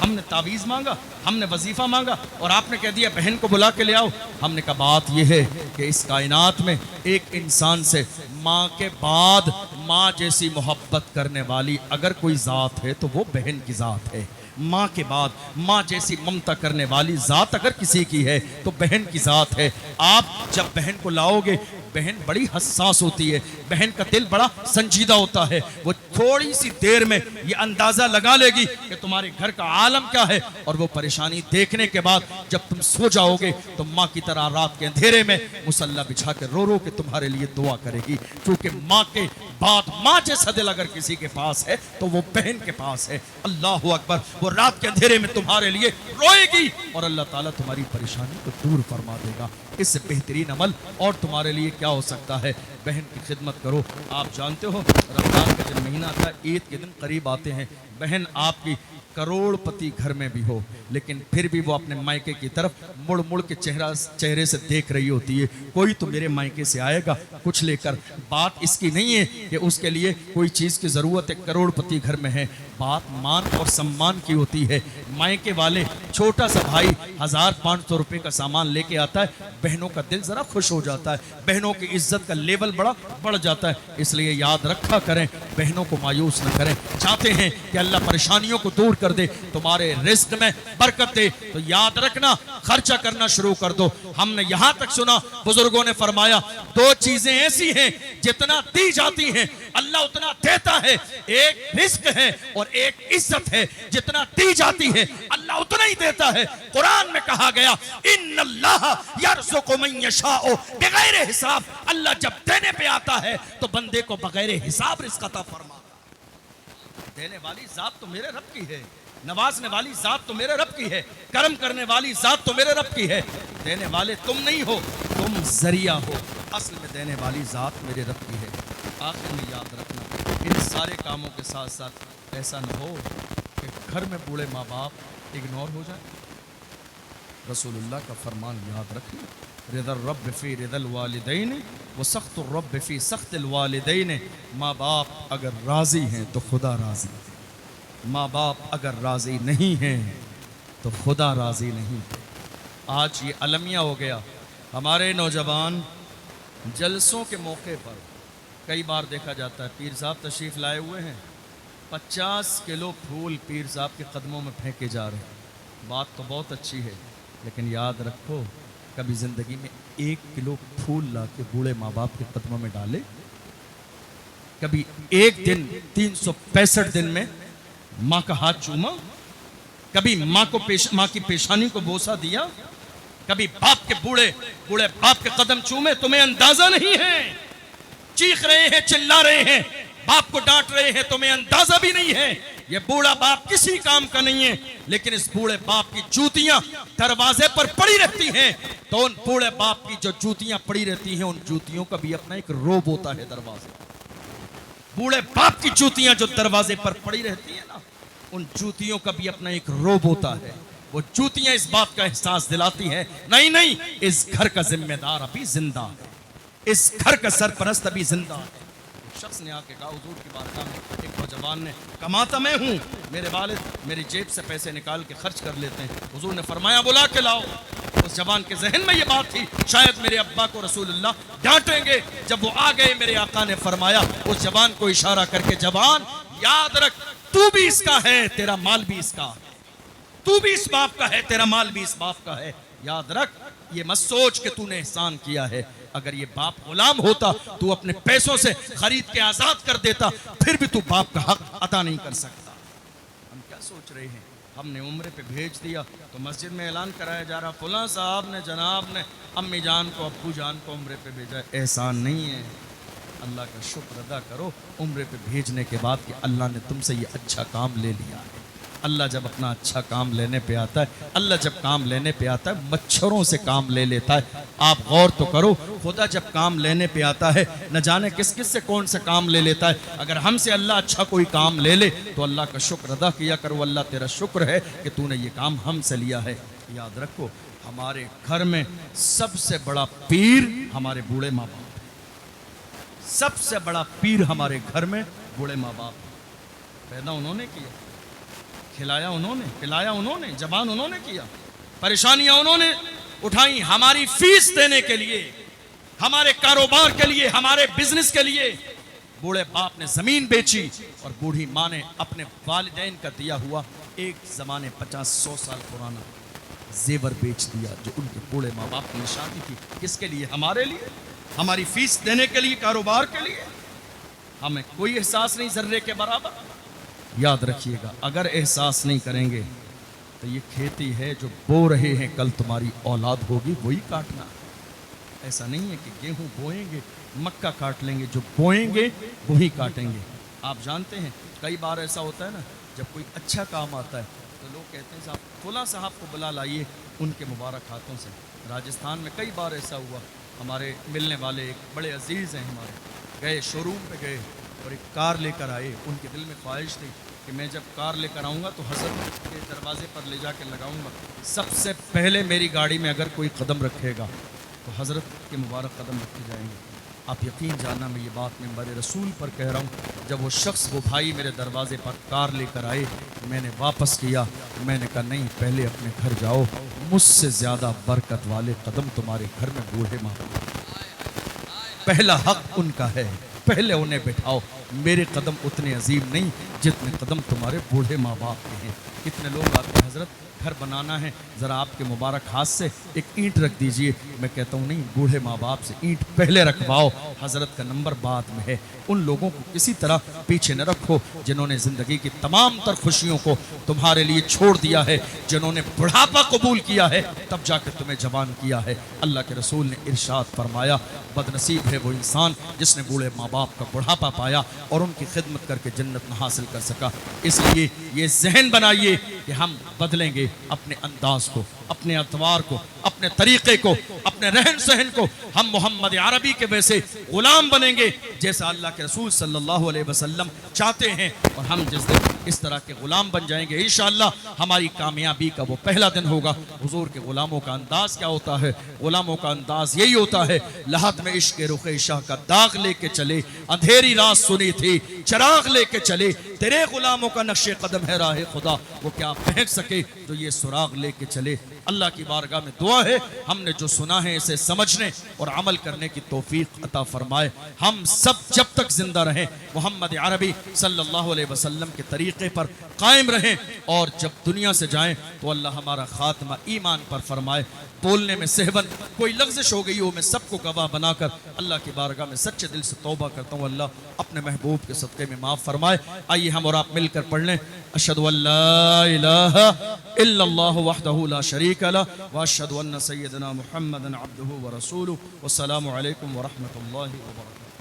ہم نے تعویذ مانگا, ہم نے وظیفہ مانگا, اور آپ نے کہہ دیا بہن کو بلا کے لے آؤ. ہم نے کہا بات یہ ہے کہ اس کائنات میں ایک انسان سے ماں کے بعد ماں جیسی محبت کرنے والی اگر کوئی ذات ہے تو وہ بہن کی ذات ہے. ماں کے بعد ماں جیسی ممتا کرنے والی ذات اگر کسی کی ہے تو بہن کی ذات ہے. آپ جب بہن کو لاؤ گے, بہن بڑی حساس ہوتی ہے, بہن کا دل بڑا سنجیدہ ہوتا ہے. وہ تھوڑی سی دیر میں یہ اندازہ لگا لے گی کہ تمہارے گھر کا عالم کیا ہے, اور وہ پریشانی دیکھنے کے بعد جب تم سو جاؤ گے تو ماں کی طرح رات کے اندھیرے میں مصلی بچھا کے رو رو کے تمہارے لیے دعا کرے گی. کیونکہ ماں کے بعد ماں جیسا دل اگر کسی کے پاس ہے تو وہ بہن کے پاس ہے. اللہ اکبر. وہ رات کے اندھیرے میں تمہارے لیے روئے گی اور اللہ تعالیٰ تمہاری پریشانی کو دور فرما دے گا. اس سے بہترین عمل اور تمہارے لیے کیا ہو سکتا ہے؟ بہن کی خدمت کرو. آپ جانتے ہو رمضان کا جب مہینہ آتا ہے, عید کے دن قریب آتے ہیں, بہن آپ کی کروڑ پتی گھر میں بھی ہو لیکن پھر بھی وہ اپنے مائکے کی طرف مڑ مڑ کے چہرے سے دیکھ رہی ہوتی ہے. کوئی تو میرے مائکے سے آئے گا کچھ لے کر. بات اس کی نہیں ہے کہ اس کے لیے کوئی چیز کی ضرورت ہے, کروڑ پتی گھر میں ہے. بات مان اور سمان کی ہوتی ہے. مائکے والے چھوٹا سا بھائی 1500 روپے کا سامان لے کے آتا ہے, بہنوں کا دل ذرا خوش ہو جاتا ہے, بہنوں کی عزت کا لیول بڑا بڑھ جاتا ہے. اس لیے یاد رکھا کریں, بہنوں کو مایوس نہ کریں. چاہتے ہیں کہ اللہ پریشانیوں کو دور کر دے, تمہارے رزق میں برکت دے, تو یاد رکھنا خرچہ کرنا شروع کر دو. ہم نے یہاں تک سنا بزرگوں نے فرمایا 2 چیزیں ایسی ہیں جتنا دی جاتی ہیں اللہ اتنا دیتا ہے. ایک رزق ہے اور ایک عزت ہے. جتنا دی جاتی ہے اللہ اتنا ہی دیتا ہے. قرآن میں کہا گیا ان اللہ یرزق من یشاء بغیر حساب. اللہ جب دینے پہ آتا ہے تو بندے کو بغیر حساب رزق عطا فرماتا. دینے والی ذات تو میرے رب کی ہے, نوازنے والی ذات تو میرے رب کی ہے, کرم کرنے والی ذات تو میرے رب کی ہے. دینے والے تم نہیں ہو, تم ذریعہ ہو. اصل میں دینے والی ذات میرے رب کی ہے. آخر میں یاد رکھنا ان سارے کاموں کے ساتھ ساتھ ایسا نہ ہو کہ گھر میں بوڑھے ماں باپ اگنور ہو جائیں. رسول اللہ کا فرمان یاد رکھنا, رضا الرب فی رضا الوالدین وسخط الرب فی سخط الوالدین. ماں باپ اگر راضی ہیں تو خدا راضی ہے, ماں باپ اگر راضی نہیں ہیں تو خدا راضی نہیں. آج یہ المیہ ہو گیا. ہمارے نوجوان جلسوں کے موقع پر کئی بار دیکھا جاتا ہے پیر صاحب تشریف لائے ہوئے ہیں, 50 کلو پھول پیر صاحب کے قدموں میں پھینکے جا رہے ہیں. بات تو بہت اچھی ہے لیکن یاد رکھو کبھی زندگی میں 1 کلو پھول لا کے بوڑھے ماں باپ کے قدموں میں ڈالے؟ کبھی ایک دن 365 دن میں ماں کا ہاتھ چوما؟ کبھی ماں کی پیشانی کو بوسہ دیا؟ کبھی باپ کے بوڑھے باپ کے قدم چومے؟ تمہیں اندازہ نہیں ہے. چیخ رہے ہیں, چلا رہے ہیں, باپ کو ڈانٹ رہے ہیں, تمہیں اندازہ بھی نہیں ہے. یہ بوڑھا باپ کسی کام کا نہیں ہے لیکن اس بوڑھے باپ کی جوتیاں دروازے پر پڑی رہتی ہیں. تو ان بوڑھے باپ کی جو جوتیاں پڑی رہتی ہیں ان جوتیوں کا بھی اپنا ایک روب ہوتا ہے دروازے. بوڑھے باپ کی جوتیاں جو دروازے پر پڑی رہتی ہیں نا, ان جوتیوں کا بھی اپنا ایک روب ہوتا ہے. وہ جوتیاں اس بات کا احساس دلاتی ہیں نہیں اس گھر کا ذمہ دار ابھی زندہ ہے, اس گھر کا سرپرست ابھی زندہ ہے. شخص نے آ کے کہا حضور کی بارگاہ میں, ایک نوجوان نے, کماتا میں ہوں, میرے والد میری جیب سے پیسے نکال کے خرچ کر لیتے ہیں. حضور نے فرمایا بلا کے لاؤ. اس جوان کے ذہن میں یہ بات تھی شاید میرے ابا کو رسول اللہ ڈانٹیں گے. جب وہ آ گئے میرے آقا نے فرمایا اس جوان کو اشارہ کر کے, جوان یاد رکھ تو بھی اس کا ہے, تیرا مال بھی اس کا ہے. تو بھی اس باپ کا ہے, تیرا مال بھی اس باپ کا ہے. یاد رکھ, یہ مت سوچ کہ تو نے احسان کیا ہے. اگر یہ باپ غلام ہوتا تو اپنے پیسوں سے خرید کے آزاد کر دیتا, پھر بھی تو باپ کا حق ادا نہیں کر سکتا. ہم کیا سوچ رہے ہیں, ہم نے عمرے پہ بھیج دیا تو مسجد میں اعلان کرایا جا رہا فلاں صاحب نے جناب نے امی جان کو ابو جان کو عمرے پہ بھیجا. احسان نہیں ہے. اللہ کا شکر ادا کرو عمرے پہ بھیجنے کے بعد کہ اللہ نے تم سے یہ اچھا کام لے لیا ہے. اللہ جب اپنا اچھا کام لینے پہ آتا ہے, اللہ جب کام لینے پہ آتا ہے مچھروں سے کام لے لیتا ہے. آپ غور تو کرو, خدا جب کام لینے پہ آتا ہے نہ جانے کس سے کون سے کام لے لیتا ہے. اگر ہم سے اللہ اچھا کوئی کام لے لے تو اللہ کا شکر ادا کیا کرو, اللہ تیرا شکر ہے کہ تو نے یہ کام ہم سے لیا ہے. یاد رکھو ہمارے گھر میں سب سے بڑا پیر ہمارے بوڑھے ماں باپ. سب سے بڑا پیر ہمارے گھر میں بوڑھے ماں باپ. پیدا انہوں نے کیا, کھلایا انہوں نے، پلایا انہوں نے، جبان انہوں نے کیا، پریشانیاں انہوں نے اٹھائیں ہماری فیس دینے کے لیے، ہمارے کاروبار کے لیے، ہمارے بزنس کے لیے۔ بوڑھے باپ نے زمین بیچی اور بوڑھی ماں نے اپنے والدین کا دیا ہوا ایک زمانے 50-100 سال پرانا زیور بیچ دیا جو ان کے بوڑھے ماں باپ کی نشانی تھی۔ کس کے لیے؟ ہمارے لیے، ہماری فیس دینے کے لیے، کاروبار کے لیے۔ ہمیں کوئی احساس نہیں ذرے کے برابر۔ یاد رکھیے گا، اگر احساس نہیں کریں گے تو یہ کھیتی ہے جو بو رہے ہیں، کل تمہاری اولاد ہوگی وہی کاٹنا۔ ایسا نہیں ہے کہ گیہوں بوئیں گے مکہ کاٹ لیں گے، جو بوئیں گے وہی کاٹیں گے۔ آپ جانتے ہیں کئی بار ایسا ہوتا ہے نا، جب کوئی اچھا کام آتا ہے تو لوگ کہتے ہیں صاحب فلاں صاحب کو بلا لائیے ان کے مبارک ہاتھوں سے۔ راجستھان میں کئی بار ایسا ہوا، ہمارے ملنے والے ایک بڑے عزیز ہیں ہمارے، گئے شو روم پہ گئے اور ایک کار لے کر آئے۔ ان کے دل میں خواہش تھی کہ میں جب کار لے کر آؤں گا تو حضرت کے دروازے پر لے جا کے لگاؤں گا، سب سے پہلے میری گاڑی میں اگر کوئی قدم رکھے گا تو حضرت کے مبارک قدم رکھے جائیں گے۔ آپ یقین جاننا میں یہ بات منبر رسول پر کہہ رہا ہوں، جب وہ شخص وہ بھائی میرے دروازے پر کار لے کر آئے، میں نے واپس کیا، میں نے کہا نہیں، پہلے اپنے گھر جاؤ، مجھ سے زیادہ برکت والے قدم تمہارے گھر میں بوڑھے ماں باپ، پہلا حق ان کا ہے، پہلے انہیں بٹھاؤ۔ میرے قدم اتنے عظیم نہیں جتنے قدم تمہارے بوڑھے ماں باپ کے ہیں۔ کتنے لوگ آتے ہیں حضرت گھر بنانا ہے، ذرا آپ کے مبارک ہاتھ سے ایک اینٹ رکھ دیجئے۔ میں کہتا ہوں نہیں، بوڑھے ماں باپ سے اینٹ پہلے رکھواؤ، حضرت کا نمبر بعد میں ہے۔ ان لوگوں کو کسی طرح پیچھے نہ رکھو جنہوں نے زندگی کی تمام تر خوشیوں کو تمہارے لیے چھوڑ دیا ہے، جنہوں نے بڑھاپا قبول کیا ہے تب جا کے تمہیں جوان کیا ہے۔ اللہ کے رسول نے ارشاد فرمایا، بد نصیب ہے وہ انسان جس نے بوڑھے ماں باپ کا بڑھاپا پایا اور ان کی خدمت کر کے جنت نہ حاصل کر سکا۔ اس لیے یہ ذہن بنائیے کہ ہم بدلیں گے اپنے انداز کو، اپنے اطوار کو، اپنے طریقے کو، اپنے رہن سہن کو۔ ہم محمد عربی کے ویسے غلام بنیں گے جیسا اللہ کے رسول صلی اللہ علیہ وسلم چاہتے ہیں، اور ہم جس دن اس طرح کے غلام بن جائیں گے انشاءاللہ ہماری کامیابی کا وہ پہلا دن ہوگا۔ حضور کے غلاموں کا انداز کیا ہوتا ہے؟ غلاموں کا انداز یہی ہوتا ہے، لحد میں عشق رخ شاہ کا داغ لے کے چلے، اندھیری رات سنی تھی چراغ لے کے چلے، تیرے غلاموں کا نقش قدم ہے راہ خدا، وہ کیا پھینک سکے جو یہ سراغ لے کے چلے۔ اللہ کی بارگاہ میں دعا ہے ہم نے جو سنا ہے اسے سمجھنے اور عمل کرنے کی توفیق عطا فرمائے۔ ہم سب جب تک زندہ رہیں محمد عربی صلی اللہ علیہ وسلم کے طریقے پر قائم رہیں، اور جب دنیا سے جائیں تو اللہ ہمارا خاتمہ ایمان پر فرمائے۔ بولنے میں سہون کوئی لغزش ہو گئی ہو، میں سب کو گواہ بنا کر اللہ کی بارگاہ میں سچے دل سے توبہ کرتا ہوں، اللہ اپنے محبوب کے صدقے میں معاف فرمائے۔ آئیے ہم اور آپ مل کر پڑھ لیں، اشہد ان لا الہ الا اللہ وحدہ لا شریک لہ واشہد ان سیدنا محمد عبدہ ورسولہ، والسلام علیکم ورحمۃ اللہ وبرکاتہ۔